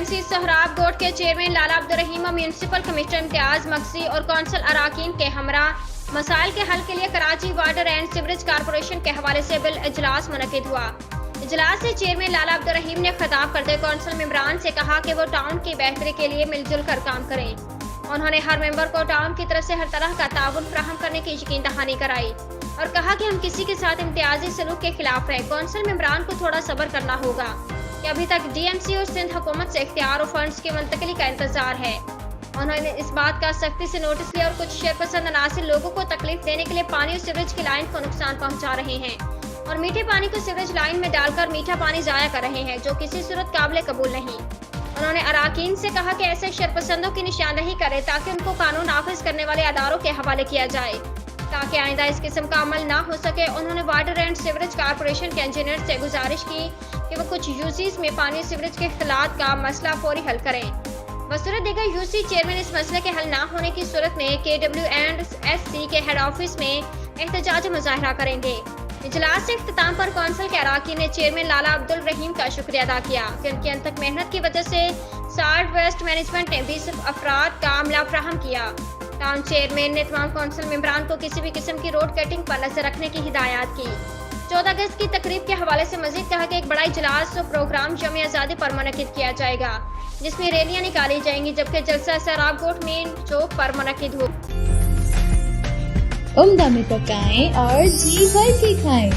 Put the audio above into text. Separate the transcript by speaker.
Speaker 1: DNC Sohrab गोट के chairman लाला अब्दुर्रहीम और municipal commissioner Imtiaz Maksi और कौंसिल अराकीन के हमरा मसाइल के हल के लिए Karachi water and sewerage corporation के हवाले से बिल इजलास मुनक्किद हुआ। इजलास से चेयरमैन लाला अब्दुर्रहीम ने खिताब करते कौंसिल मेंबरान से कहा कि वो टाउन की बेहतरी के लिए मिलजुल कर काम करें। उन्होंने हर मेंबर को टाउन की तरफ से हर तरह का ताउन फराहम करने की यकीन दहानी कराई और कहा कि हम किसी के साथ इम्तियाजी सलूक के खिलाफ रहे। कौंसिल मेंबरान को थोड़ा सब्र करना होगा कि अभी तक DNC और सिंध हुकूमत से इख्तियार और फंड्स की मुंतकली का इंतजार है। उन्होंने इस बात का सख्ती से नोटिस लिया और कुछ शरपसंद अनासिर लोगों को तकलीफ देने के लिए पानी और सीवरेज की लाइन को नुकसान पहुंचा रहे हैं और मीठे पानी को सीवरेज लाइन में डालकर मीठा पानी जाया कर रहे हैं, जो किसी सूरत काबिल कबूल नहीं। उन्होंने अराकीन से कहा कि ऐसे शरपसंदों की निशानदही करें ताकि उनको कानून नाफिज करने वाले अदारों के हवाले किया जाए ताकि आइंदा इस किस्म का अमल ना हो सके। उन्होंने वाटर एंड सीवरेज कारपोरेशन के इंजीनियर से गुजारिश की कि वो कुछ यूसीज में पानी सीवरेज के इख्तिलात का मसला फौरी हल करें। बसूरत दीगर यूसी चेयरमैन इस मसले के हल ना होने की सूरत में KWSC के हेड ऑफिस में एहतजाजी मुजाहरा करेंगे। इजलास से इख्तिताम पर कौंसिल के अराकीन ने चेयरमैन लाला अब्दुर्रहीम का शुक्रिया अदा किया कि उनकी अनथक मेहनत की वजह से साल्ट वेस्ट मैनेजमेंट ने 20 अफराद का अमला फराहम किया। टाउन चेयरमैन ने तमाम कौंसिल मेंबरान को किसी भी किस्म की रोड कटिंग पर नजर रखने की हिदायत की। 14 अगस्त की तकरीब के हवाले से मजीद कहा कि एक बड़ा इजलास और प्रोग्राम यौम आज़ादी पर मुनक्किद किया जाएगा जिसमें रैलियां निकाली जाएंगी, जबकि जलसा सोहराब गोट मेन चौक पर मुनक्किद हो।
Speaker 2: उम्दा में पकाएं और जी भर के खाएं।